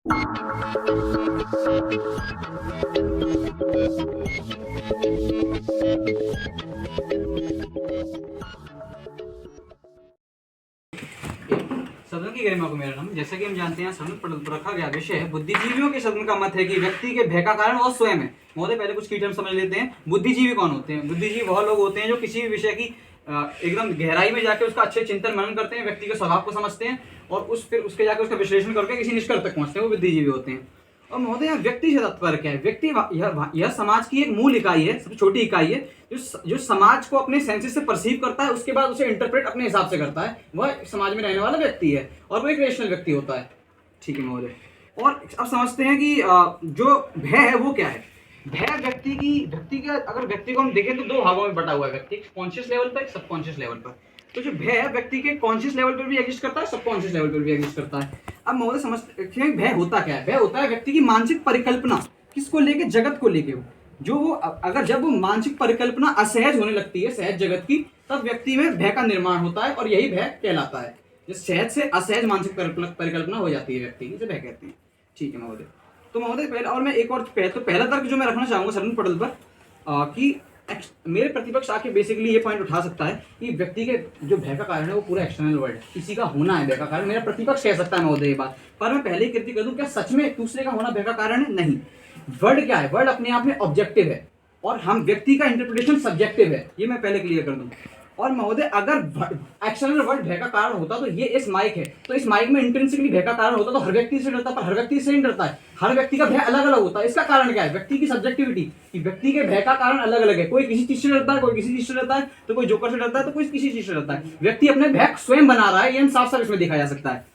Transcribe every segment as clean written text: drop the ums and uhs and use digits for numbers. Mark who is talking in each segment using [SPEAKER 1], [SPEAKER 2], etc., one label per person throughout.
[SPEAKER 1] सदन की गरिमा को मेरा नाम। जैसा कि हम जानते हैं, सदन पर रखा गया विषय है बुद्धिजीवियों के सदन का मत है कि व्यक्ति के भय का कारण वो स्वयं है। महोदय, पहले कुछ की टर्म समझ लेते हैं। बुद्धिजीवी कौन होते हैं? बुद्धिजीवी वह लोग होते हैं जो किसी भी विषय की एकदम गहराई में जाके उसका अच्छे चिंतन मनन करते हैं, व्यक्ति के स्वभाव को समझते हैं और फिर उसके जाकर उसका विश्लेषण करके किसी निष्कर्ष तक पहुंचते हैं, वो बुद्धिजीवी होते हैं। और महोदय, यहाँ व्यक्ति से तात्पर्य क्या है? व्यक्ति यह समाज की एक मूल इकाई है, सबसे छोटी इकाई है, जो समाज को अपने सेंसेस से परसीव करता है, उसके बाद उसे इंटरप्रेट अपने हिसाब से करता है। वह समाज में रहने वाला व्यक्ति है और वो एक रेशनल व्यक्ति होता है। ठीक है महोदय। और अब समझते हैं कि जो भय है वो क्या है। भय व्यक्ति का अगर व्यक्ति को हम देखें तो दो भागों में बटा हुआ है व्यक्ति, कॉन्शियस लेवल पर, एक सबकॉन्शियस लेवल पर। तो जो भय है व्यक्ति के कॉन्शियस लेवल पर भी एग्जिस्ट करता है, सबकॉन्शियस लेवल पर भी एग्जिस्ट करता है। अब महोदय समझते हैं भय होता क्या है। भय होता है व्यक्ति की मानसिक परिकल्पना, किसको लेके? जगत को लेके। जो वो अगर जब वो मानसिक परिकल्पना असहज होने लगती है, सहज जगत की, तब व्यक्ति में भय का निर्माण होता है और यही भय कहलाता है। जिस सहज से असहज मानसिक परिकल्पना हो जाती है व्यक्ति की, इसे भय कहते हैं। ठीक है महोदय। तो महोदय पहले, और मैं एक और पहला तर्क जो मैं रखना चाहूंगा सदन पटल पर कि मेरे प्रतिपक्ष आके बेसिकली ये पॉइंट उठा सकता है कि व्यक्ति के जो भय का कारण है वो पूरा एक्सटर्नल वर्ल्ड है, किसी का होना है भय का कारण। मेरा प्रतिपक्ष कह सकता है महोदय ये बात, पर मैं पहले ही कृति कर दूं, क्या सच में दूसरे का होना भय का कारण है? नहीं। वर्ड क्या है? वर्ड अपने आप में ऑब्जेक्टिव है और हम व्यक्ति का इंटरप्रिटेशन सब्जेक्टिव है, ये मैं पहले क्लियर कर दूं। और महोदय, अगर एक्सटर्नल वर्ल्ड भय का कारण होता तो ये इस माइक है, तो इस माइक में इंट्रिंसिकली भय का कारण होता तो हर व्यक्ति से डरता, पर हर व्यक्ति से नहीं डरता है। हर व्यक्ति का भय अलग अलग होता है। इसका कारण क्या है? व्यक्ति की सब्जेक्टिविटी, कि व्यक्ति के भय का कारण अलग अलग है। कोई किसी चीज से डरता है, कोई किसी चीज से डरता है, तो कोई जोकर से डरता है, तो कोई किसी चीज से डरता है। व्यक्ति अपने भय स्वयं बना रहा है, ये साफ साफ इसमें देखा जा सकता है।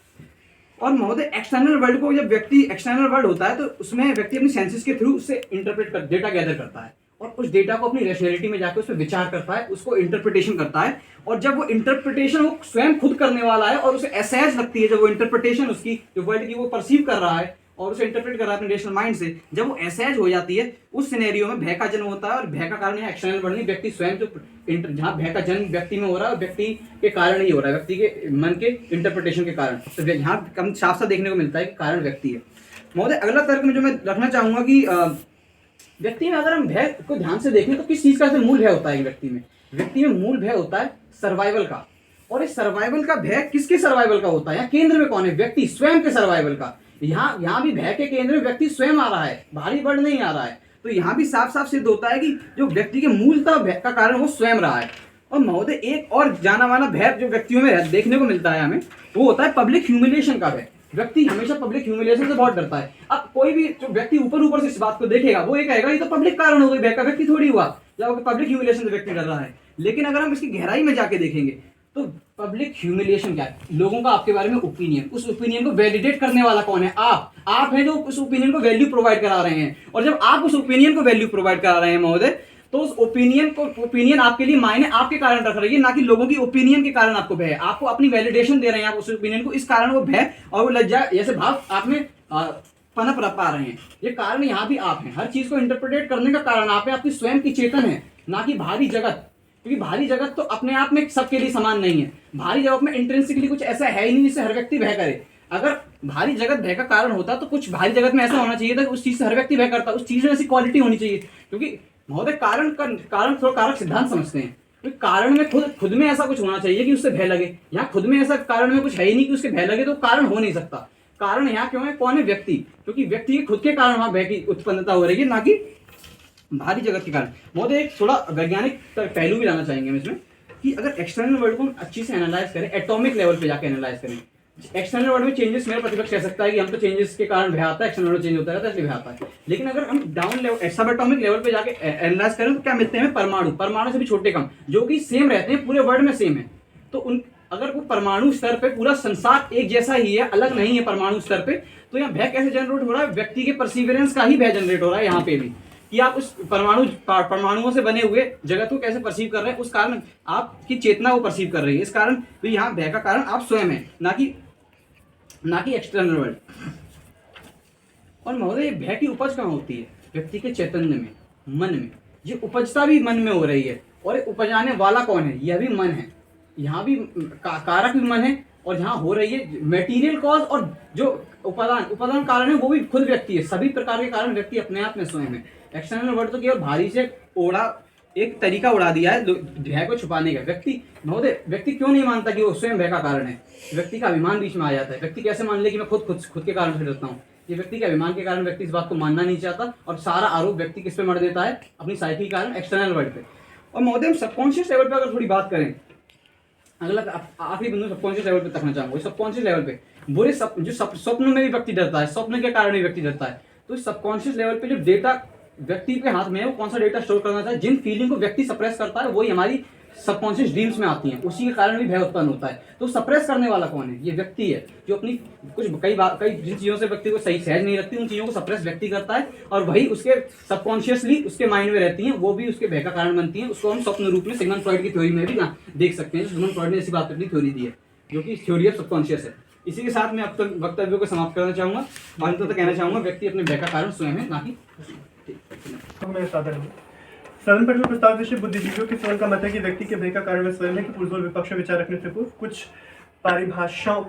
[SPEAKER 1] और महोदय, एक्सटर्नल वर्ल्ड को, जब व्यक्ति एक्सटर्नल वर्ल्ड होता है तो उसमें व्यक्ति अपनी सेंसेस के थ्रू उससे इंटरप्रेट कर, डेटा गैदर करता है और उस डेटा को अपनी रैशनैलिटी में जाकर उस पर विचार करता है, उसको इंटरप्रिटेशन करता है। और जब वो इंटरप्रिटेशन वो स्वयं खुद करने वाला है और उसे असहज लगती है, जब वो इंटरप्रिटेशन उसकी जो वर्ल्ड की वो परसीव कर रहा है और उसे इंटरप्रेट कर रहा है अपने रेशनल माइंड से, जब वो असहज हो जाती है, उस सिनेरियो में भय का जन्म होता है। और भय का कारण यहाँ एक्सटर्नल वर्ल्ड नहीं, व्यक्ति स्वयं जो जहाँ भय का जन्म व्यक्ति में हो रहा है, व्यक्ति के कारण ही हो रहा है, व्यक्ति के मन के इंटरप्रिटेशन के कारण। तो यहाँ कम साफ साफ देखने को मिलता है कि कारण व्यक्ति है। महोदय, अगला तर्क में जो मैं रखना चाहूंगा कि व्यक्ति में अगर हम भय को ध्यान से देखें तो किस चीज का मूल भय होता है? व्यक्ति में मूल भय होता है सर्वाइवल का। और इस सर्वाइवल का भय किसके सर्वाइवल का होता है? यहाँ केंद्र में कौन है? व्यक्ति स्वयं के सर्वाइवल का। यहाँ भी भय के केंद्र में व्यक्ति स्वयं आ रहा है, बाहरी वर्ड नहीं आ रहा है। तो यहाँ भी साफ साफ सिद्ध होता है कि जो व्यक्ति के मूलतः भय का कारण वो स्वयं रहा है। और महोदय, एक और जाना माना भय जो व्यक्तियों में देखने को मिलता है हमें, वो होता है पब्लिक ह्यूमिलिएशन का भय। व्यक्ति हमेशा पब्लिक ह्यूमिलिएशन से बहुत डरता है। अब कोई भी जो व्यक्ति ऊपर से इस बात को देखेगा वो ये कहेगा ये तो पब्लिक कारण हो गई, भय का व्यक्ति थोड़ी हुआ, जब पब्लिक ह्यूमिलिएशन से व्यक्ति डर रहा है। लेकिन अगर हम इसकी गहराई में जाके देखेंगे तो पब्लिक ह्यूमिलिएशन क्या है? लोगों का आपके बारे में ओपिनियन, उस ओपिनियन को वैलिडेट करने वाला कौन है? आप हैं जो उस ओपिनियन को वैल्यू प्रोवाइड करा रहे हैं। और जब आप उस ओपिनियन को वैल्यू प्रोवाइड करा रहे हैं महोदय, तो उस ओपिनियन आपके लिए मायने आपके कारण रख रही है, ना कि लोगों की ओपिनियन के कारण आपको भय। आपको अपनी वैलिडेशन दे रहे हैं आप उस ओपिनियन को, इस कारण वो भय और वो लज्जा जैसे भाव आप में पनप पा रहे हैं। ये कारण यहाँ भी आप हैं। हर चीज को इंटरप्रिटेट करने का कारण आप है, आपकी स्वयं की चेतन है, ना कि भारी जगत। क्योंकि भारी जगत तो अपने आप में सबके लिए समान नहीं है। भारी जगत में इंट्रिंसिकली कुछ ऐसा है ही नहीं जिससे हर व्यक्ति भय करे। अगर भारी जगत भय का कारण होता तो कुछ भारी जगत में ऐसा होना चाहिए था कि उस चीज से हर व्यक्ति भय करता, उस चीज में ऐसी क्वालिटी होनी चाहिए। क्योंकि महोदय, कारण थोड़ा कारक सिद्धांत समझते हैं, तो कारण में खुद में ऐसा कुछ होना चाहिए कि उससे भय लगे। यहाँ खुद में ऐसा कारण में कुछ है ही नहीं कि उसके भय लगे, तो कारण हो नहीं सकता। कारण यहाँ क्यों है? कौन है? व्यक्ति। क्योंकि व्यक्ति के खुद के कारण वहां भय की उत्पन्नता हो रही है, ना कि भारी जगत के कारण। महोदय, एक थोड़ा वैज्ञानिक पहलू भी लाना चाहेंगे हम इसमें, कि अगर एक्सटर्नल वर्ल्ड को हम अच्छी से एनालाइज करें, एटॉमिक लेवल पे जाके एनालाइज करें, एक्सटर्नल वर्ल्ड में चेंजेस, मेरा प्रतिपक्ष कह सकता है कि हम तो चेंजेस के कारण भय आता है, एक्सटर्नल वर्ल्ड चेंज होता रहता है इसलिए भय आता है। लेकिन अगर हम डाउन लेवल, सब एटॉमिक लेवल पे जाके एनालाइज करें तो क्या मिलते हैं? परमाणु से भी छोटे कम, जो कि सेम रहते हैं, पूरे वर्ल्ड में सेम है। तो अगर वो परमाणु स्तर पे पूरा संसार एक जैसा ही है, अलग नहीं है परमाणु स्तर पे, तो यहाँ भय कैसे जनरेट हो रहा है? व्यक्ति के परसिवरेंस का ही भय जनरेट हो रहा है यहाँ पे भी, कि आप उस परमाणुओं से बने हुए जगत को कैसे परसीव कर रहे हैं, उस कारण आपकी चेतना वो परसीव कर रही है। इस कारण तो यहाँ भय का कारण आप स्वयं है, ना कि एक्सटर्नल वर्ल्ड। और महोदय, भय की उपज कहाँ होती है? व्यक्ति के चैतन्य में, मन में। ये उपजता भी मन में हो रही है, और उपजाने वाला कौन है? यह भी मन है। यहाँ भी कारक भी मन है और जहाँ हो रही है मेटीरियल कॉज और जो उपादान कारण है वो भी खुद व्यक्ति है। सभी प्रकार के कारण व्यक्ति अपने आप में स्वयं है। एक्सटर्नल वर्ल्ड तो केवल भारी से ओढ़ा एक तरीका उड़ा दिया है भय को छुपाने का। व्यक्ति महोदय, व्यक्ति क्यों नहीं मानता कि वो स्वयं भय का कारण है? व्यक्ति का अभिमान बीच में आ जाता है। व्यक्ति कैसे मान ले कि मैं खुद के कारण से डरता हूँ? ये व्यक्ति के अभिमान के कारण व्यक्ति इस बात को मानना नहीं चाहता और सारा आरोप व्यक्ति किस पे मर देता है? अपनी साइकी के कारण, एक्सटर्नल वर्ल्ड पे। और महोदय हम सबकॉन्शियस लेवल पे अगर थोड़ी बात करें, अगला आखिरी बिंदु सबकॉन्शियस लेवल पे तकना चाहूंगा। सबकॉन्शियस लेवल पे बुरे स्वप्न में भी व्यक्ति डरता है, स्वप्न के कारण भी व्यक्ति डरता है। तो सबकॉन्शियस लेवल पे जो डेटा व्यक्ति के हाथ में है वो कौन सा डेटा स्टोर करना चाहता है, जिन फीलिंग को व्यक्ति सप्रेस करता है वही हमारी सबकॉन्शियस ड्रीम्स में आती हैं, उसी के कारण भी भय उत्पन्न होता है। तो सप्रेस करने वाला कौन है? ये व्यक्ति है, जो अपनी कई जिन चीज़ों से व्यक्ति को सही सहज नहीं रखती उन चीज़ों को सप्रेस व्यक्ति करता है और वही उसके सबकॉन्शियसली उसके माइंड में रहती हैं, वो भी उसके भय का कारण बनती हैं। उसको हम स्वप्न रूप में सिगमंड फ्रॉइड की थ्योरी में भी ना देख सकते हैं। सिगमंड फ्रॉइड ने ऐसी बात अपनी थ्योरी दी है जो कि थ्योरी ऑफ सबकॉन्शियस है। इसी के साथ मैं अब तक वक्तव्य को समाप्त करना चाहूंगा और अंत तक कहना चाहूंगा व्यक्ति अपने भय का कारण स्वयं है, ना कि
[SPEAKER 2] सदन पर प्रस्ताव विषय बुद्धिजीवियों के सदन का मत है कि व्यक्ति के भय का कारण वह स्वयं है कि पुरजोर विपक्ष में विचार रखने से पूर्व कुछ परिभाषाओं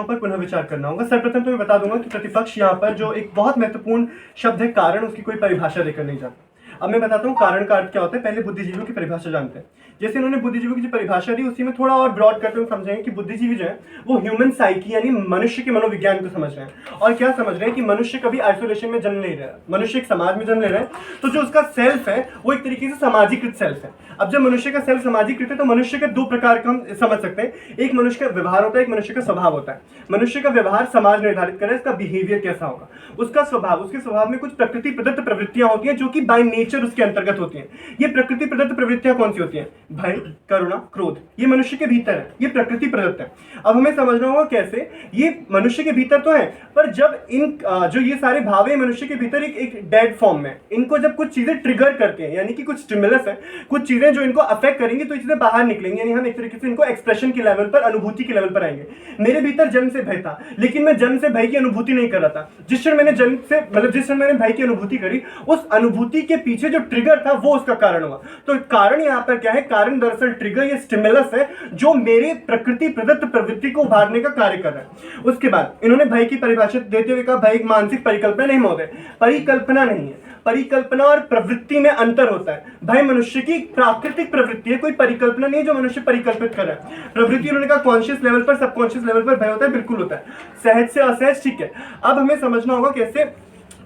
[SPEAKER 2] पर पुनः विचार करना होगा। सर्वप्रथम तो मैं बता दूंगा कि प्रतिपक्ष यहाँ पर जो एक बहुत महत्वपूर्ण शब्द है कारण, उसकी कोई परिभाषा देकर नहीं जाता। अब मैं बताता हूँ कारण का अर्थ क्या होता है। पहले बुद्धिजीवियों की परिभाषा जानते हैं। जैसे इन्होंने बुद्धिजीवियों की जो परिभाषा दी उसी में थोड़ा और ब्रॉड करते हुए समझेंगे कि बुद्धिजीवी जो है वो ह्यूमन साइकी यानी मनुष्य के मनोविज्ञान को समझ रहे हैं। और क्या समझ रहे हैं कि मनुष्य कभी आइसोलेशन में जन्म नहीं रहा, मनुष्य एक समाज में जन्म ले रहा है। तो जो उसका सेल्फ है वो एक तरीके से सामाजिकृत सेल्फ है। अब जब मनुष्य का सेल्फ सामाजिकृत है तो मनुष्य के दो प्रकार का हम समझ सकते हैं। एक मनुष्य का व्यवहार होता है, एक मनुष्य का स्वभाव होता है। मनुष्य का व्यवहार समाज निर्धारित करे, इसका बिहेवियर कैसा होगा। उसका स्वभाव, उसके स्वभाव में कुछ प्रकृति प्रदत्त प्रवृत्तियां होती हैं जो कि बाय नेचर उसके अंतर्गत होती हैं। ये प्रकृति प्रदत्त प्रवृत्तियां कौन सी होती हैं? भय, करुणा, क्रोध, ये मनुष्य के भीतर है, ये प्रकृति प्रदत्त है। अब हमें समझना होगा कैसे। ये मनुष्य के भीतर तो है, पर जब इन जो ये सारे भाव है मनुष्य के भीतर एक डेड फॉर्म में, इनको जब कुछ चीजें ट्रिगर करते हैं, यानी कि कुछ स्टिमुलस है, कुछ चीजें जो इनको अफेक्ट करेंगी तो ये चीजें बाहर निकलेंगी। यानी हम एक तरीके से इनको एक्सप्रेशन के लेवल पर, अनुभूति के लेवल पर आएंगे। मेरे भीतर जन्म से भय था, लेकिन मैं जन्म से भय की अनुभूति नहीं कर रहा था। जिस क्षण मैंने जन्म से जिस क्षण मैंने भय की अनुभूति करी, उस अनुभूति के पीछे जो ट्रिगर था वो उसका कारण हुआ। तो कारण यहाँ पर क्या है? कारण दरअसल ट्रिगर, ये स्टिमुलस है जो मेरे प्रकृति प्रदत्त प्रवृत्ति को उभारने का कार्य कर रहा है। उसके बाद इन्होंने भय की परिभाषा देते हुए कहा भय एक मानसिक परिकल्पना नहीं महोदय, परिकल्पना नहीं है। परिकल्पना और प्रवृत्ति में अंतर होता है। भय मनुष्य की प्राकृतिक प्रवृत्ति है, कोई परिकल्पना नहीं जो मनुष्य परिकल्पित कर रहा है। प्रवृत्ति उन्होंने कहा कॉन्शियस लेवल पर, सबकॉन्शियस लेवल पर भय होता है, बिल्कुल होता है। सहज से असहज, ठीक है। अब हमें समझना होगा कैसे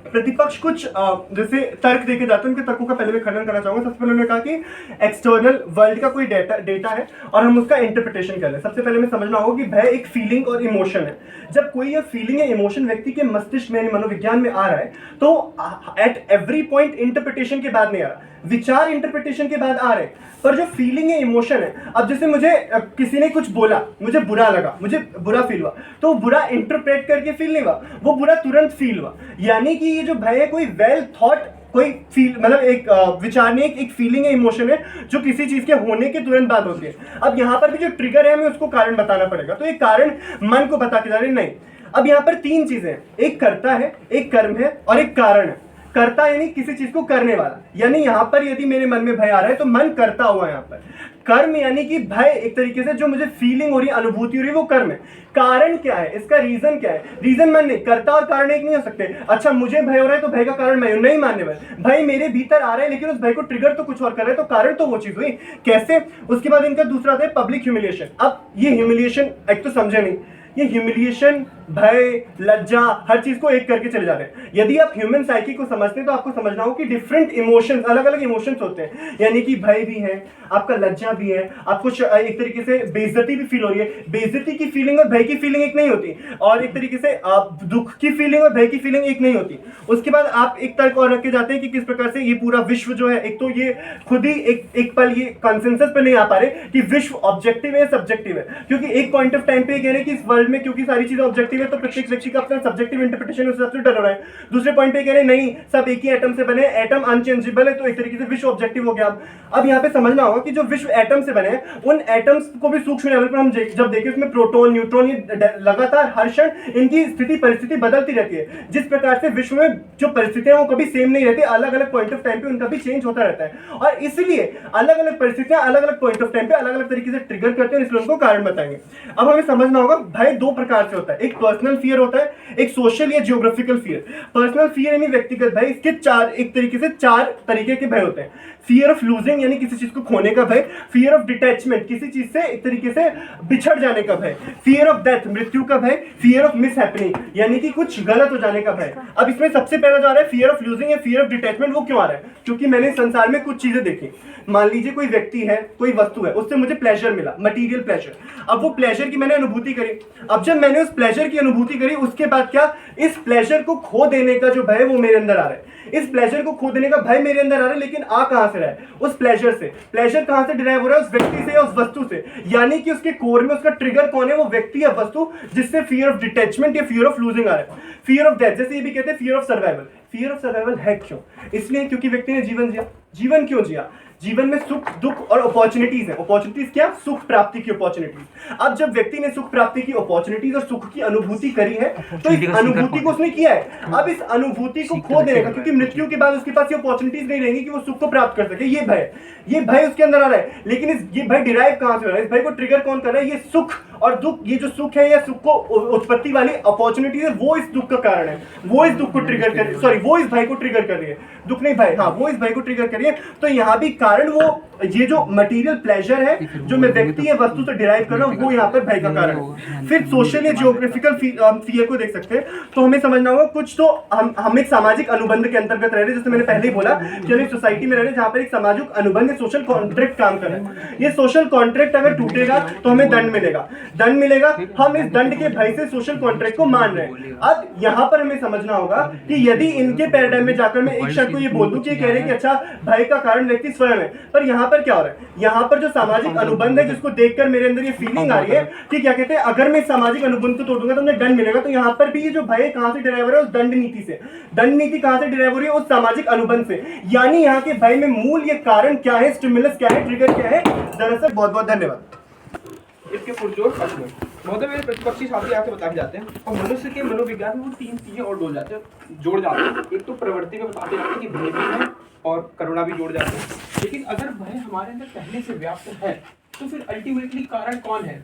[SPEAKER 2] प्रतिपक्ष कुछ जैसे तर्क देके जाते हैं, उनके तर्कों का पहले मैं खंडन करना चाहूंगा। सबसे पहले उन्होंने कहा कि एक्सटर्नल वर्ल्ड का कोई डेटा है और हम उसका इंटरप्रिटेशन कर रहे हैं। सबसे पहले हमें समझना होगा कि भय एक फीलिंग और इमोशन है। जब कोई ये फीलिंग या इमोशन व्यक्ति के मस्तिष्क में, मनोविज्ञान में आ रहा है, तो एट एवरी पॉइंट इंटरप्रिटेशन के बाद नहीं आ रहा, विचार इंटरप्रिटेशन के बाद आ रहे। पर जो फीलिंग है, इमोशन है, अब जैसे मुझे किसी ने कुछ बोला, मुझे बुरा लगा, मुझे बुरा फील हुआ, तो बुरा इंटरप्रेट करके फील नहीं हुआ, वो बुरा तुरंत फील हुआ। यानी कि ये जो भय है कोई वेल थॉट, कोई फील, मतलब एक विचार नहीं, एक फीलिंग है, इमोशन है जो किसी चीज के होने के तुरंत बाद होती है। अब यहाँ पर भी जो ट्रिगर है हमें उसको कारण बताना पड़ेगा। तो एक कारण मन को बता के जा रहे नहीं। अब यहाँ पर तीन चीजें हैं, एक कर्ता है, एक कर्म है और एक कारण है। कर्ता यानी किसी चीज को करने वाला, यानी यहाँ पर यदि मेरे मन में भय आ रहा है तो मन करता हुआ यहाँ पर। कर्म यानी कि भय एक तरीके से जो मुझे फीलिंग हो रही है, अनुभूति हो रही है, वो कर्म है। कारण क्या है? इसका रीजन क्या है? रीजन मन नहीं, कर्ता और कारण एक नहीं हो सकते। अच्छा मुझे भय हो रहा है तो भय का कारण मैं नहीं मानने वाला। भय मेरे भीतर आ रहा है लेकिन उस भय को ट्रिगर तो कुछ और कर रहा है, तो कारण तो वो चीज हुई। कैसे? उसके बाद इनका दूसरा आता है पब्लिक ह्यूमिलिएशन। अब ये ह्यूमिलिएशन एक तो समझे नहीं, ये ह्यूमिलिएशन, भय, लज्जा, हर चीज को एक करके चले जा रहे हैं। यदि आप ह्यूमन साइकी को समझते हैं तो आपको समझना हो कि डिफरेंट इमोशंस, अलग अलग इमोशंस होते हैं। यानी कि भय भी है, आपका लज्जा भी है, आपको एक तरीके से बेइज्जती भी फील हो रही है। बेइज्जती की फीलिंग और भय की फीलिंग एक नहीं होती, और एक तरीके से आप दुख की फीलिंग और भय की फीलिंग एक नहीं होती। उसके बाद आप एक तर्क और रख के जाते हैं कि किस प्रकार से ये पूरा विश्व जो है, एक तो ये खुद ही एक पल ये कंसेंसस पे नहीं आ पा रहे कि विश्व ऑब्जेक्टिव है, सब्जेक्टिव है। क्योंकि एक पॉइंट ऑफ टाइम पे कह रहे हैं कि इस वर्ल्ड वर्ल्ड में क्योंकि सारी चीजें ऑब्जेक्टिव है तो प्रत्येक व्यक्ति का अपना सब्जेक्टिव इंटरप्रिटेशन उस हिसाब से डर हो रहा है। दूसरे पॉइंट पे कह रहे हैं नहीं सब एक ही एटम से बने, एटम अनचेंजेबल है, तो एक तरीके से विश्व ऑब्जेक्टिव हो गया। अब यहाँ पे समझना होगा कि जो विश्व एटम से बने उन एटम्स को भी सूक्ष्म लेवल पर हम जब देखें उसमें प्रोटॉन न्यूट्रॉन ये लगातार हर क्षण इनकी स्थिति परिस्थिति बदलती रहती है। जिस प्रकार से विश्व में जो परिस्थितियां वो कभी सेम नहीं रहती, अलग अलग पॉइंट ऑफ टाइम पे उनका भी चेंज होता रहता है और इसलिए अलग अलग परिस्थितियां अलग अलग पॉइंट ऑफ टाइम पे अलग अलग तरीके से ट्रिगर करते हैं, इसलिए उनको कारण बताएंगे। अब हमें समझना होगा भाई दो प्रकार से होता है, एक पर्सनल फियर होता है, एक सोशल या जियोग्राफिकल फियर। पर्सनल फियर यानी व्यक्तिगत भय, इसके एक तरीके से चार तरीके के भय होते हैं। फियर ऑफ लूजिंग यानी किसी चीज को खोने का भय, फियर ऑफ डिटैचमेंट किसी चीज से एक तरीके से बिछड़ जाने का भय, फियर ऑफ डेथ मृत्यु का भय, फियर ऑफ मिस हैपनिंग यानी कि कुछ गलत हो जाने का भय। अब इसमें सबसे पहला जो आ रहा है फियर ऑफ लूजिंग या फियर ऑफ डिटैचमेंट, वो क्यों आ रहा है? क्योंकि मैंने संसार में कुछ चीजें देखी। मान लीजिए कोई व्यक्ति है, कोई वस्तु है, उससे मुझे प्लेजर मिला, मटेरियल प्लेजर। अब वो प्लेजर की मैंने अनुभूति करी। अब जब मैंने उस प्लेजर की अनुभूति करी उसके बाद क्या, इस प्लेजर को खो देने का जो भय वो मेरे अंदर आ रहा है। इस प्लेजर को खो देने का भय मेरे अंदर आ रहा है, लेकिन आ कहां से रहा है? उस प्लेजर से। प्लेजर कहां से डिराइव हो रहा है? उस व्यक्ति से या उस वस्तु से। यानी कि उसके कोर में उसका ट्रिगर कौन है? वो व्यक्ति या वस्तु जिससे फियर ऑफ डिटैचमेंट या फियर ऑफ लूजिंग आ रहा है। फियर ऑफ डेथ, जैसे ये भी कहते हैं fear of survival. Fear of survival है क्यों? इसलिए क्योंकि व्यक्ति ने जीवन जिया। जीवन क्यों जिया? जीवन में सुख दुख और अपॉर्चुनिटीज है। अपॉर्चुनिटीज क्या? सुख प्राप्ति की अपॉर्चुनिटीज। अब जब व्यक्ति ने सुख प्राप्ति की अपॉर्चुनिटीज और सुख की अनुभूति करी है तो इस अनुभूति को उसने किया है। अब इस अनुभूति को खो देने का, क्योंकि मृत्यु के बाद उसके पास ये अपॉर्चुनिटीज नहीं रहेंगी कि वो सुख को प्राप्त कर सके, ये भय उसके अंदर आ रहा है। लेकिन ये भय डिराइव कहां से हो रहा है? इस भय को ट्रिगर कौन कर रहा है? ये सुख और दुख, ये जो सुख है या सुख को उत्पत्ति वाली अपॉर्चुनिटी है वो इस दुख का कारण है। वो इस दुख को ट्रिगर कर, सॉरी वो इस भय को ट्रिगर कर रही है। दुख नहीं भय, हाँ वो इस भय को ट्रिगर कर रही है। तो यहाँ भी कारण वो ये जो मटेरियल प्लेजर है जो मैं व्यक्ति या वस्तु से डिराइव कर रहा हूँ वो यहाँ पर भय का कारण है। फिर सोशल या जियोग्राफिकल फियर को देख सकते हैं। तो हमें समझना होगा कुछ तो हम एक सामाजिक अनुबंध के अंतर्गत रह रहे हैं, जैसे मैंने पहले ही बोला कि हम एक सोसाइटी में रह रहे हैं जहाँ पर एक सामाजिक अनुबंध सोशल कॉन्ट्रैक्ट काम कर रहे हैं। ये सोशल कॉन्ट्रैक्ट अगर टूटेगा तो हमें दंड मिलेगा, दंड मिलेगा। हम इस दंड के भय से सोशल कॉन्ट्रैक्ट को मान रहे हैं। अब यहाँ पर हमें समझना होगा कि यदि इनके पैराडाइम में जाकर मैं एक शख्स को ये बोल दूं कि कह रहे हैं कि अच्छा भय का कारण व्यक्ति स्वयं है, पर यहाँ पर क्या हो रहा है? यहाँ पर जो सामाजिक अनुबंध है जिसको देखकर मेरे अंदर ये फीलिंग आ रही है कि क्या कहते हैं अगर मैं सामाजिक अनुबंध को तोड़ूंगा तो मुझे दंड मिलेगा। तो यहाँ पर भी ये जो भय कहां से डिराइव हो रहा है? उस दंड नीति से। दंड नीति कहां से डिराइव हो रही है? उस सामाजिक अनुबंध से। यानी यहाँ के भय में मूल ये कारण क्या है, स्टिमुलस क्या है, ट्रिगर क्या है? दरअसल बहुत बहुत धन्यवाद।
[SPEAKER 3] इसके पुरजोर प्रश्न महोदय मेरे प्रतिपक्षी साथी आके बता के जाते हैं और मनुष्य के मनोविज्ञान में वो तीन चीजें और जोड़ जाते हैं। एक तो प्रवृत्ति में बताते जाते हैं कि भय भी है और करुणा भी जोड़ जाते हैं। लेकिन अगर भय हमारे अंदर पहले से व्याप्त है तो फिर अल्टीमेटली कारण कौन है?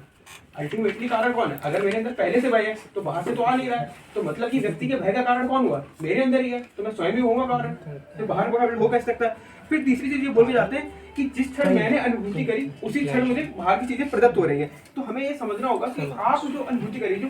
[SPEAKER 3] अगर मेरे अंदर पहले से भय है तो बाहर से तो आ नहीं रहा है, तो मतलब कि व्यक्ति के भय का कारण कौन हुआ? मेरे अंदर ही है, तो मैं स्वयं ही होऊंगा कारण, तो बाहर हो कैसे सकता है? फिर तीसरी चीज ये बोल के जाते हैं कि जिस क्षण मैंने अनुभूति करी उसी क्षण मुझे बाहर की चीजें प्रदत्त हो रही है। तो हमें ये समझना होगा कि आप जो अनुभूति करी, जो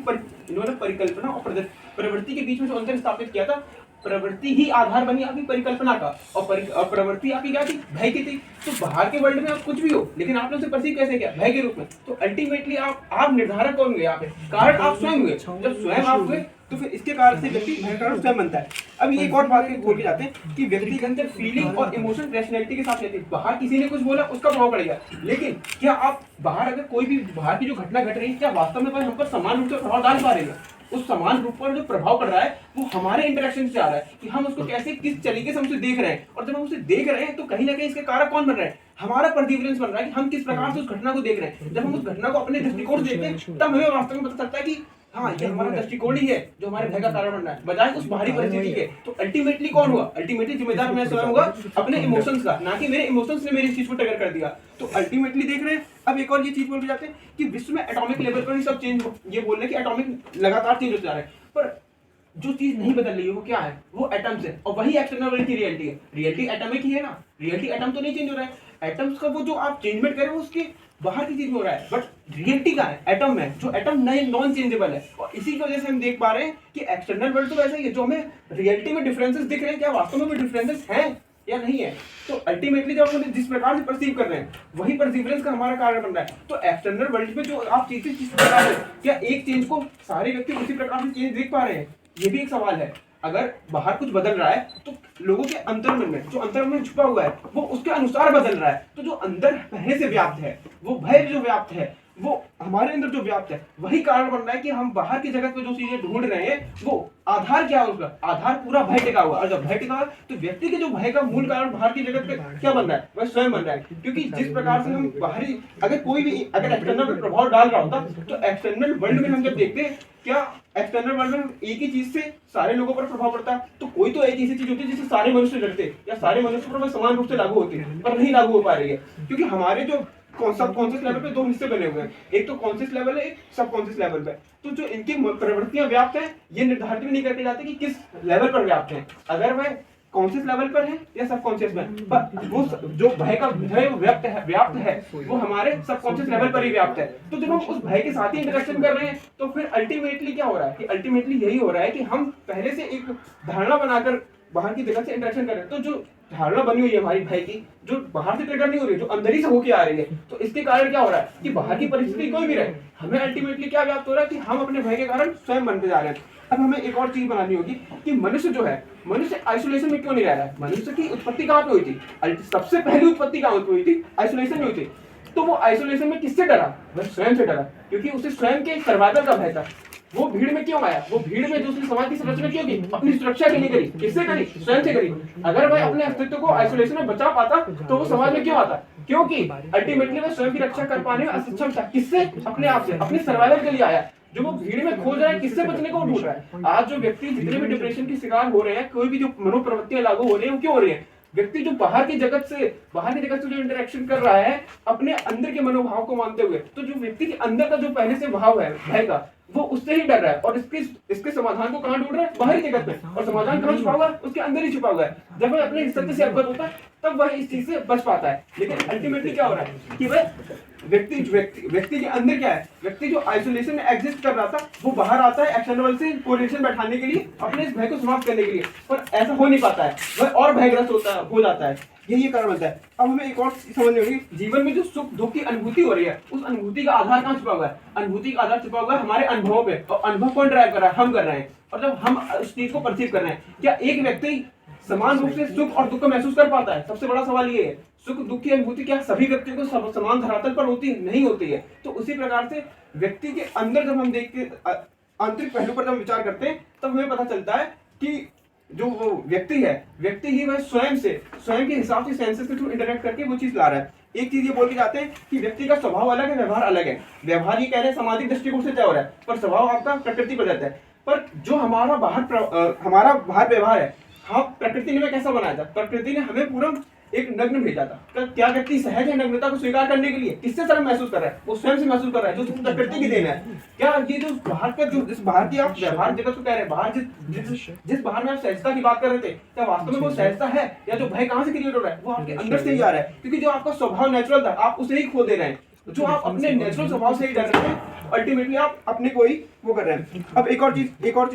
[SPEAKER 3] इन्होंने परिकल्पना और प्रवृत्ति के बीच में जो अंतर स्थापित किया था, प्रवृत्ति ही आधार बनी आपकी परिकल्पना का और प्रवृत्ति आपकी क्या थी? भय की थी। तो बाहर के वर्ल्ड में आप कुछ भी हो लेकिन आपने उसे परसीव कैसे किया? भय के रूप में। तो अल्टीमेटली आप निर्धारक कौन हुए? यहाँ पे कारण आप स्वयं हुए। जब स्वयं आप हुए तो फिर इसके कारण से व्यक्ति भय कारण स्वयं बनता है। अब ये एक और बात बोल के जाते हैं कि व्यक्ति के अंदर फीलिंग और इमोशन रैशनैलिटी के साथ रहती है। बाहर किसी ने कुछ बोला उसका प्रभाव पड़ेगा, लेकिन क्या आप बाहर अगर कोई भी बाहर की जो घटना घट रही है क्या वास्तव में हम पर समान रूप से प्रभाव डाल पा रहे हैं? उस समान रूप पर जो प्रभाव पड़ रहा है वो हमारे इंटरेक्शन से आ रहा है कि हम उसको कैसे किस तरीके से हम उसे देख रहे हैं। और जब हम उसे देख रहे हैं तो कहीं ना कहीं इसके कारक कौन बन रहा है? हमारा प्रतिफलन बन रहा है कि हम किस प्रकार से उस घटना को देख रहे हैं। जब हम उस घटना को अपने दृष्टिकोण से देखते हैं तब हमें वास्तव में पता चलता है कि हाँ ये हमारा दृष्टिकोण ही है जो हमारे भय का कारण बन रहा है, बजाय उस बाहरी परिस्थिति के। तो अल्टीमेटली कौन हुआ? अल्टीमेटली जिम्मेदार मैं स्वयं होगा अपने इमोशंस का, ना कि मेरे इमोशंस ने मेरी इस चीज को ट्रिगर कर दिया। तो अल्टीमेटली देख रहे हैं। अब एक और ये चीज बोल के जाते हैं कि विश्व में एटॉमिक लेवल पर ही सब चेंज, ये बोल रहे हैं कि एटॉमिक लगातार चेंज होते जा रहे हैं, पर जो चीज नहीं बदल रही है वो क्या है? वो एटम्स है और वही एक्सटर्नल वर्ल्ड की रियलिटी है। रियलिटी एटॉमिक ही है ना, रियलिटी एटम तो नहीं चेंज हो रहा है। एटम्स का वो जो आप चेंजमेंट करें वो उसके बाहर की चीज में हो रहा है, बट रियलिटी का है एटम है, जो एटम नॉन चेंजेबल है। और इसी की वजह से हम देख पा रहे हैं कि एक्सटर्नल वर्ल्ड तो वैसा ही है, जो हमें रियलिटी में डिफरेंसेस दिख रहे हैं क्या वास्तव में वो डिफरेंसेस हैं या नहीं है? तो अल्टीमेटली जब हम जिस प्रकार से परसीव कर रहे हैं वही परसीवरेंस का हमारा कारण बन रहा है। तो एक्सटर्नल वर्ल्ड में जो आप चीजें जिस प्रकार से, क्या एक चेंज को सारे व्यक्ति उसी प्रकार से चेंज देख पा रहे हैं? ये भी एक सवाल है। अगर बाहर कुछ बदल रहा है तो लोगों के अंतर्मन में जो अंतर्मन में छुपा हुआ है वो उसके अनुसार बदल रहा है। तो जो अंदर पहले से व्याप्त है, वो भय जो व्याप्त है, वो हमारे अंदर जो व्याप्त है वही कारण बन रहा है कि हम बाहर की जगत में जो चीजें ढूंढ रहे हैं वो आधार क्या है उसका, आधार पूरा भय टिका हुआ। और जब भय टिका हुआ तो व्यक्ति के जो भय का मूल कारण बाहर की जगत पे क्या बन रहा है, वह स्वयं बन रहा है। क्योंकि जिस प्रकार से हम बाहरी अगर कोई भी अगर एक्सटर्नल प्रभाव डाल रहा होता तो एक्सटर्नल वर्ल्ड में हम जब देखते हैं क्या एक्सटर्नल वर्ल्ड में एक ही चीज से सारे लोगों पर प्रभाव पड़ता है, तो कोई तो एक ऐसी चीज होती है जिससे सारे मनुष्य डरते या सारे मनुष्य पर वह समान रूप से लागू होती है, पर नहीं लागू हो पा रही है। क्योंकि हमारे जो सबकॉन्शियस लेवल पे दो हिस्से बने हुए हैं, एक तो कॉन्शियस लेवल है, एक सबकॉन्शियस लेवल पे। तो जो इनकी प्रवृत्तियां व्याप्त है ये निर्धारित भी नहीं करके जाते कि किस लेवल पर व्याप्त है, अगर वह कॉन्शियस लेवल पर है या सबकॉन्शियस में। पर वो जो भय का भय व्याप्त है वो हमारे सबकॉन्शियस लेवल पर ही व्याप्त है। तो जब हम उस भय के साथ ही इंटरेक्शन कर रहे हैं तो फिर अल्टीमेटली क्या हो रहा है कि अल्टीमेटली यही हो रहा है कि हम पहले से एक धारणा बनाकर बाहर की जगह से इंटरेक्शन कर रहे हैं। तो जो धारणा बनी हुई है हमारी भय की, जो बाहर से ट्रिगर नहीं हो रही है, जो अंदर ही से होके आ रही है, तो इसके कारण क्या हो रहा है कि बाहर की परिस्थिति कोई भी रहे, हमें अल्टीमेटली क्या व्याप्त हो रहा है कि हम अपने भय के कारण स्वयं बनते जा रहे हैं। अब हमें एक और चीज बनानी होगी कि मनुष्य जो है, मनुष्य आइसोलेशन में क्यों नहीं रह रहा है। मनुष्य की उत्पत्ति कहाँ पे हुई थी, सबसे पहली उत्पत्ति कहाँ हुई थी, आइसोलेशन में हुई थी। तो वो आइसोलेशन में किससे डरा, वह स्वयं से डरा, क्योंकि उसे स्वयं के सर्वाइवल का भय था। वो भीड़ में क्यों आया, वो भीड़ में जो उसने समाज की संरचना क्यों की, अपनी सुरक्षा के लिए करी, किससे करी, स्वयं से करी। अगर वह अपने अस्तित्व को आइसोलेशन में बचा पाता तो वो समाज में क्यों आता, क्योंकि अल्टीमेटली वह स्वयं की रक्षा कर पाने में असक्षम था। किससे, अपने आप से, अपने सर्वाइवल के लिए आया। जो वो भीड़ में खोज रहा है, किससे बचने को ढूंढ रहा है। आज जो व्यक्ति जितने भी डिप्रेशन के शिकार हो रहे हैं, कोई भी जो मनोप्रवृत्तियां लागू हो रही है, वो क्यों हो रही है, व्यक्ति जो बाहर की जगत से जो इंटरेक्शन कर रहा है अपने अंदर के मनोभाव को मानते हुए, तो जो व्यक्ति के अंदर का जो पहले से भाव है भय का, वो उससे ही डर रहा है और इसके समाधान को कहाँ ढूंढ रहा है, बाहरी जगत में। और समाधान कहाँ छुपा हुआ है, उसके अंदर ही छुपा हुआ है। जब वह अपने सत्य से अवगत होता है तब वह इस चीज से बच पाता है। लेकिन अल्टीमेटली क्या हो रहा है कि वह व्यक्ति के अंदर क्या है, व्यक्ति जो आइसोलेशन में एग्जिस्ट कर रहा था वो बाहर आता है एक्सटर्नल से कोरिलेशन बैठाने के लिए, अपने इस भय को समाप्त करने के लिए, पर ऐसा हो नहीं पाता है, वह और भयग्रस्त हो जाता है। यही कारण बनता है। अब हमें एक और समझनी होगी, जीवन में जो सुख दुख की अनुभूति हो रही है, उस अनुभूति का आधार कहाँ छुपा हुआ है, अनुभूति का आधार छुपा हुआ है हमारे अनुभवों पे। और अनुभव कौन ड्राइव कर रहा है, हम कर रहे हैं। और जब हम उस चीज को परसीव कर रहे हैं, क्या एक व्यक्ति समान रूप से सुख और दुख को महसूस कर पाता है, सबसे बड़ा सवाल ये है। सुख दुख की अनुभूति क्या सभी व्यक्तियों को समान धरातल पर होती नहीं होती है। तो उसी प्रकार से व्यक्ति के अंदर जब हम देखते आंतरिक पहलू पर जब विचार करते हैं तब हमें पता चलता है कि जो वो व्यक्ति है, व्यक्ति ही वह स्वयं के हिसाब से सेंसेस के थ्रू इंटरेक्ट करके वो चीज ला रहा है। एक चीज ये बोल के जाते हैं कि व्यक्ति का स्वभाव अलग है, व्यवहार अलग है। व्यवहार ये कह रहे हैं सामाजिक दृष्टिकोण से तय हो रहा है, पर स्वभाव आपका प्रकृति प्रदत्त है। पर जो हमारा बाहर व्यवहार है, हाँ, प्रकृति ने कैसा बनाया था, प्रकृति ने हमें पूरा एक नग्न भेजा था। क्या व्यक्ति सहज है नग्नता को स्वीकार करने के लिए, किससे शर्म महसूस कर रहा है, वो स्वयं से महसूस कर रहा है, जो प्रकृति की देन है। क्या ये जो बाहर का जो जिस बाहर की आप व्यवहार जगत को कह रहे हैं, बाहर जिस बाहर में आप सहजता की बात कर रहे थे, क्या वास्तव में वो सहजता है, या जो भय कहाँ से क्रिएट हो रहा है वो आपके अंदर से ही आ रहा है। क्योंकि जो आपका स्वभाव नेचुरल था आप उसे ही खो दे रहे हैं। जो आप अपने नेचुरल स्वभाव से ही डर रहे हैं, अल्टीमेटली आप अपने को ही वो कर रहे हैं। अब एक और चीज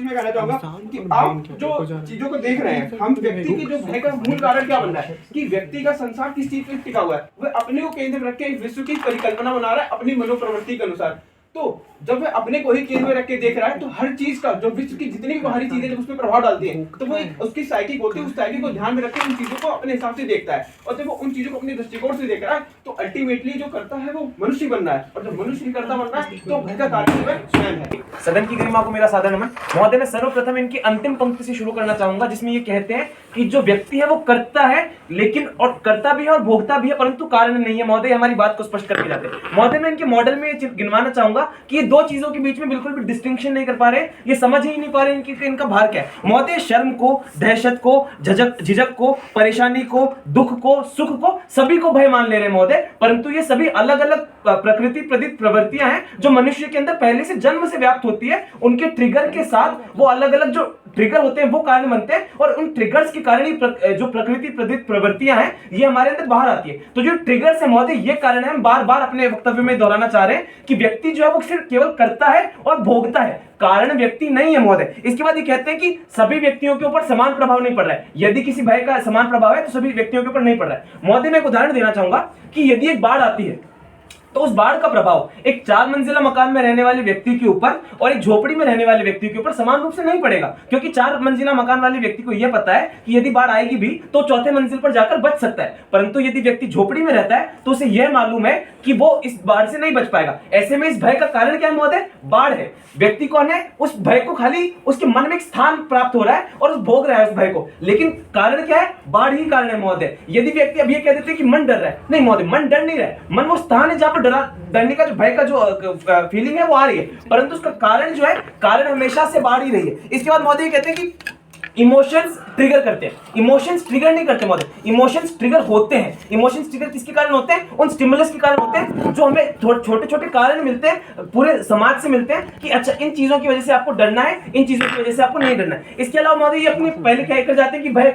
[SPEAKER 3] मैं कहना चाहूंगा कि आप जो चीजों को देख रहे हैं, हम व्यक्ति की जो भय का मूल कारण क्या बन रहा है कि व्यक्ति का संसार किस चीज पे टिका हुआ है, वह अपने को केंद्र में रख के विश्व की परिकल्पना बना रहा है अपनी मनोप्रवृत्ति के अनुसार। तो जब वह अपने को ही केंद्र में रख के देख रहा है तो हर चीज का जो विश्व की जितनी भी बाहरी चीजें जब उस पर प्रभाव डालती है तो वो उसकी साइकिक होती है, उस साइकिक को ध्यान में रख के उन चीजों को अपने हिसाब से देखता है। और जब वो उन चीजों को अपने दृष्टिकोण से देख रहा है तो अल्टीमेटली जो करता है वो मनुष्य बन रहा है। और जब मनुष्य करता बन रहा है तो भय का कारण स्वयं है।
[SPEAKER 4] सदन की गरिमा को मेरा सादर नमन। महोदय, मैं सर्वप्रथम इनकी अंतिम पंक्ति से शुरू करना चाहूंगा जिसमें ये कहते हैं कि जो व्यक्ति है वो करता है, लेकिन और करता भी है और भोगता भी है, परंतु कारण नहीं है। महोदय हमारी बात को स्पष्ट करके जाते हैं। महोदय मैं इनके मॉडल में गिनवाना चाहूंगा कि ये दो चीजों के बीच में बिल्कुल भी डिस्टिंक्शन नहीं कर पा रहे, ये समझ ही नहीं पा रहे इनका भार क्या है। महोदय शर्म को, दहशत को, झिझक को, परेशानी को, दुख को, सुख को, सभी को भय मान ले रहे हैं महोदय, परंतु ये सभी अलग अलग प्रकृति प्रदत्त प्रवृत्तियां हैं जो मनुष्य के अंदर पहले से जन्म से व्याप्त होती है। उनके ट्रिगर के साथ वो अलग अलग जो ट्रिगर होते हैं वो कारण बनते हैं, और उन ट्रिगर्स के कारण ही जो प्रकृति प्रदत्त प्रवृत्तियां हैं ये हमारे अंदर बाहर आती है। तो जो ट्रिगर्स है महोदय, ये कारण है, हम बार बार अपने वक्तव्य में दोहराना चाह रहे हैं कि व्यक्ति जो है वो सिर्फ केवल करता है और भोगता है, कारण व्यक्ति नहीं है महोदय। इसके बाद ये कहते हैं कि सभी व्यक्तियों के ऊपर समान प्रभाव नहीं पड़ रहा है। यदि किसी भय का समान प्रभाव है तो सभी व्यक्तियों के ऊपर नहीं पड़ रहा है। महोदय मैं एक उदाहरण देना चाहूंगा कि यदि एक बाढ़ आती है तो उस बाढ़ का प्रभाव एक 4 मंजिला मकान में रहने वाले व्यक्ति के ऊपर और एक झोपड़ी में रहने वाले व्यक्ति के ऊपर समान रूप से नहीं पड़ेगा, क्योंकि 4 मंजिला मकान वाले व्यक्ति को यह पता है कि यदि बाढ़ आएगी भी तो चौथे मंजिल पर जाकर बच सकता है, परंतु यदि व्यक्ति झोपड़ी में रहता है तो उसे यह मालूम है कि वो इस बाढ़ से नहीं बच पाएगा। ऐसे में इस भय का कारण क्या है महोदय? बाढ़ है। व्यक्ति कौन है? उस भय को खाली उसके मन में एक स्थान प्राप्त हो रहा है और उस भोग रहा है उस भय को, लेकिन कारण क्या है? बाढ़ ही कारण है महोदय। यदि व्यक्ति अब ये कह देते हैं कि मन डर रहा है, नहीं महोदय, मन डर नहीं रहा है। मन वो स्थान है जहां पर डरने का जो भय का जो फीलिंग है वो आ रही है, परंतु उसका कारण जो है, कारण हमेशा से बाढ़ ही रही है। इसके बाद महोदय कहते हैं कि इमोशंस ट्रिगर करते हैं। इमोशंस ट्रिगर नहीं करते महोदय, इमोशंस ट्रिगर होते हैं। इमोशंस ट्रिगर किसके कारण होते हैं? उन स्टिमुलस के कारण होते हैं जो हमें छोटे छोटे कारण मिलते हैं, पूरे समाज से मिलते हैं कि अच्छा इन चीजों की वजह से आपको डरना है, इन चीजों की वजह से आपको नहीं डरना है। इसके अलावा महोदय ये अपनी पहले क्या कर जाते हैं कि भय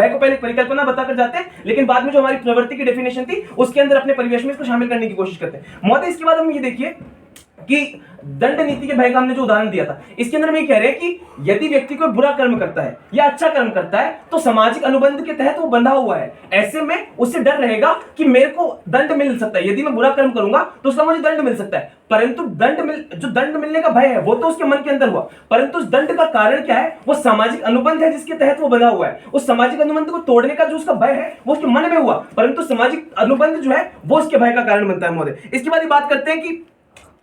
[SPEAKER 4] को पहले परिकल्पना बताकर जाते हैं, लेकिन बाद में जो हमारी प्रवृत्ति की डेफिनेशन थी उसके अंदर अपने परिवेश में इसको शामिल करने की कोशिश करते हैं महोदय। इसके बाद हम ये देखिए कि दंड नीति के भय का हमने जो उदाहरण दिया था, इसके अंदर हम ये कह रहे हैं कि यदि व्यक्ति कोई बुरा कर्म करता है या अच्छा कर्म करता है तो सामाजिक अनुबंध के तहत वो बंधा हुआ है। ऐसे में उससे डर रहेगा कि मेरे को दंड मिल सकता है, यदि मैं बुरा कर्म करूंगा तो उसका मुझे दंड मिल सकता है, परंतु जो दंड मिलने का भय है वो तो उसके मन के अंदर हुआ, परंतु उस दंड का कारण क्या है? वो सामाजिक अनुबंध है जिसके तहत वो बंधा हुआ है। उस सामाजिक अनुबंध को तोड़ने का जो उसका भय है वो उसके मन में हुआ, परंतु सामाजिक अनुबंध जो है वो उसके भय का कारण बनता है महोदय। इसके बाद बात करते हैं कि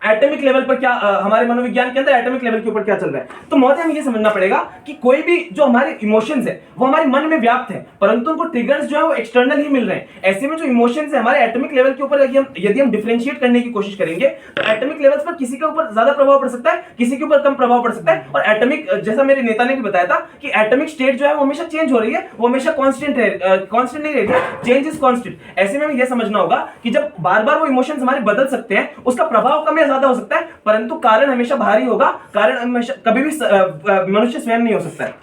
[SPEAKER 4] एटॉमिक लेवल पर क्या हमारे मनोविज्ञान के अंदर एटॉमिक लेवल के ऊपर क्या चल रहा है। तो महोदय हमें ये समझना पड़ेगा कि कोई भी जो हमारे इमोशंस है वो हमारे मन में व्याप्त है, परंतु उनको ट्रिगर्स जो है वो एक्सटर्नल ही मिल रहे हैं। ऐसे में जो इमोशंस है हमारे एटॉमिक लेवल के ऊपर यदि हम डिफरेंशिएट करने की कोशिश करेंगे तो एटॉमिक लेवल्स पर किसी के ऊपर ज्यादा प्रभाव पड़ सकता है, किसी के ऊपर कम प्रभाव पड़ सकता है। और एटॉमिक, जैसा मेरे नेता ने भी बताया था कि एटॉमिक स्टेट जो है वो हमेशा चेंज हो रही है, वो हमेशा कांस्टेंट नहीं रहेगी, चेंज इज कांस्टेंट। ऐसे में हमें यह समझना होगा कि जब बार बार वो इमोशंस हमारे बदल सकते हैं, उसका प्रभाव कम या ज्यादा हो सकता है, परंतु कारण हमेशा भारी होगा, कारण हमेशा कभी भी मनुष्य स्वयं नहीं हो सकता है।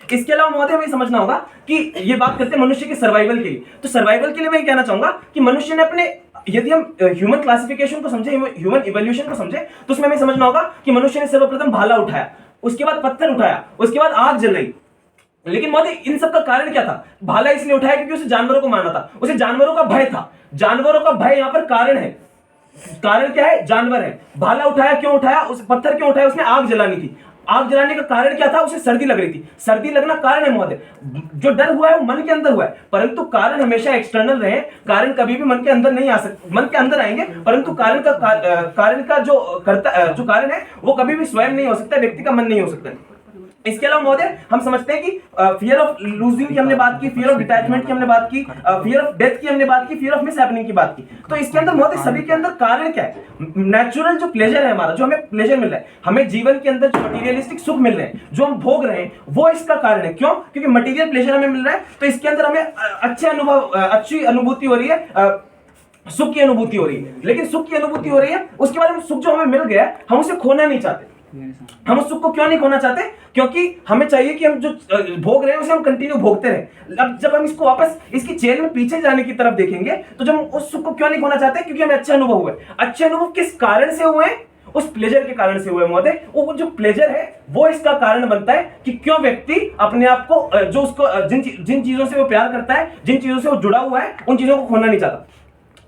[SPEAKER 4] इसके अलावा महोदय हमें समझना होगा कि ये बात करते हैं मनुष्य के सर्वाइवल के लिए, तो सर्वाइवल के लिए मैं ये कहना चाहूंगा कि मनुष्य ने अपने, यदि हम ह्यूमन क्लासिफिकेशन को समझे, ह्यूमन इवोल्यूशन को समझे, तो उसमें हमें समझना होगा कि मनुष्य ने सर्वप्रथम भाला उठाया, उसके बाद पत्थर उठाया, उसके बाद आग जलाई। लेकिन महोदय इन सब का कारण क्या था? भाला इसलिए उठाया क्योंकि उसे जानवरों को मारना था, उसे जानवरों का भय था। जानवरों का भय यहाँ पर कारण है। कारण क्या है? जानवर है। भाला उठाया, क्यों उठाया? उस पत्थर क्यों उठाया? उसने आग जलानी थी। आग जलाने का कारण क्या था? उसे सर्दी लग रही थी। सर्दी लगना कारण है महोदय। जो डर हुआ है वो मन के अंदर हुआ है, परंतु कारण हमेशा एक्सटर्नल रहे। कारण कभी भी मन के अंदर नहीं आ सकते, मन के अंदर आएंगे, परंतु कारण का जो कारण है वो कभी भी स्वयं नहीं हो सकता, व्यक्ति का मन नहीं हो सकता। इसके अलावा महोदय हम समझते हैं कि फियर ऑफ लूजिंग की हमने बात की, फियर ऑफ डिटैचमेंट की हमने बात की, फियर ऑफ डेथ की हमने बात की, फियर ऑफ मिस हैपनिंग की बात की। तो इसके अंदर महोदय सभी के अंदर कारण क्या है? नेचुरल जो प्लेजर है हमारा, जो हमें प्लेजर मिल रहा है, हमें जीवन के अंदर जो मटीरियलिस्टिक सुख मिल रहे हैं, जो हम भोग रहे हैं, वो इसका कारण है। क्यों? क्योंकि मटीरियल प्लेजर हमें मिल रहा है, तो इसके अंदर हमें अच्छी अनुभूति हो रही है, सुख की अनुभूति हो रही है। लेकिन सुख की अनुभूति हो रही है, उसके बाद हम सुख जो हमें मिल गया हम उसे खोना नहीं चाहते। हम उस सुख को क्यों नहीं खोना चाहते? क्योंकि हमें चाहिए कि हम जो भोग रहे हैं उसे हम कंटिन्यू भोगते रहें। अब जब हम इसको वापस इसकी चेन में पीछे जाने की तरफ देखेंगे तो जब हम उस सुख को क्यों नहीं खोना चाहते? क्योंकि हमें अच्छे अनुभव हुए। अच्छे अनुभव किस कारण से हुए? उस प्लेजर के कारण से हुए महोदय। वो जो प्लेजर है वो इसका कारण बनता है कि क्यों व्यक्ति अपने आप को, जो उसको जिन चीजों से वो प्यार करता है, जिन चीजों से वो जुड़ा हुआ है, उन चीजों को खोना नहीं चाहता।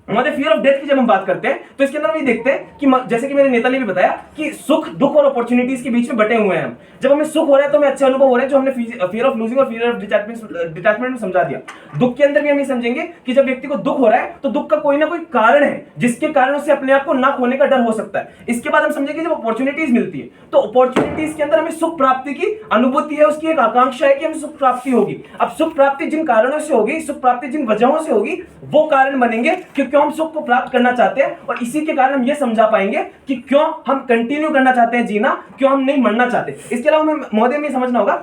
[SPEAKER 4] हमारे फियर ऑफ डेथ की जब हम बात करते हैं तो इसके अंदर हम ये देखते हैं कि जैसे कि मेरे नेता ने भी बताया कि सुख, दुख और अपॉर्चुनिटीज के बीच में बटे हुए हैं हम। जब हमें सुख हो रहा है तो हमें अच्छे अनुभव हो रहे हैं, जो हमने फियर ऑफ लूजिंग और फियर ऑफ डिटैचमेंट में समझा दिया। दुख के अंदर भी हम ये समझेंगे कि जब व्यक्ति को दुख हो रहा है तो दुख का कोई ना कोई कारण है जिसके कारण उसे अपने आप को ना खोने का डर हो सकता है। इसके बाद हम समझेंगे जब अपॉर्चुनिटीज मिलती है तो अपॉर्चुनिटीज के अंदर हमें सुख प्राप्ति की अनुभूति है, उसकी एक आकांक्षा है कि हमें सुख प्राप्ति होगी। अब सुख प्राप्ति जिन कारणों से होगी, सुख प्राप्ति जिन वजहों से होगी, वो कारण बनेंगे क्योंकि हम सुख को प्राप्त करना चाहते हैं। और इसी के कारण हम ये समझा पाएंगे कि क्यों हम कंटिन्यू करना चाहते हैं जीना, क्यों हम नहीं मरना चाहते। इसके अलावा हमें महोदय में समझना होगा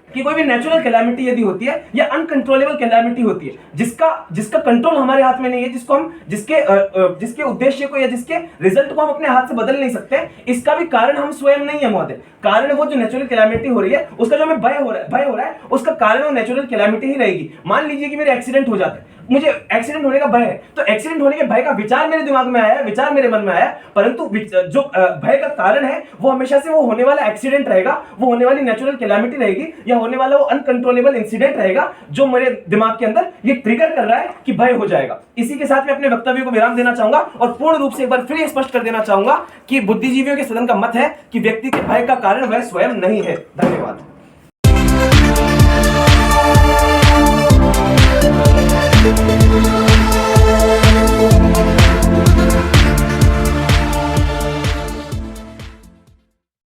[SPEAKER 4] कि कोई भी नेचुरल कैलामिटी यदि होती है या अनकंट्रोलेबल कैलामिटी होती है, जिसका कंट्रोल हमारे हाथ में नहीं है, जिसको हम जिसके उद्देश्य को या जिसके रिजल्ट को हम अपने हाथ से बदल नहीं सकते, इसका भी कारण हम स्वयं नहीं है महोदय। कारण वो जो नेचुरल कैलामिटी हो रही है उसका जो हमें भय हो रहा है उसका कारण वो नेचुरल कैलामिटी ही रहेगी। मान लीजिए कि मेरे एक्सीडेंट हो जाता है, मुझे एक्सीडेंट होने का भय है, तो एक्सीडेंट होने के भय का विचार मेरे दिमाग में आया, विचार मेरे मन में आया, परंतु जो भय का कारण है वो हमेशा से वो होने वाला एक्सीडेंट रहेगा, वो होने वाली नेचुरल कैलामिटी रहेगी, या होने वाला वो अनकंट्रोलेबल इंसिडेंट रहेगा जो मेरे दिमाग के अंदर ये ट्रिगर कर रहा है कि भय हो जाएगा। इसी के साथ मैं अपने वक्तव्य को विराम देना चाहूंगा और पूर्ण रूप से एक बार फिर ये स्पष्ट कर देना चाहूंगा कि बुद्धिजीवियों के सदन का मत है कि व्यक्ति के भय का कारण वह स्वयं नहीं है। धन्यवाद।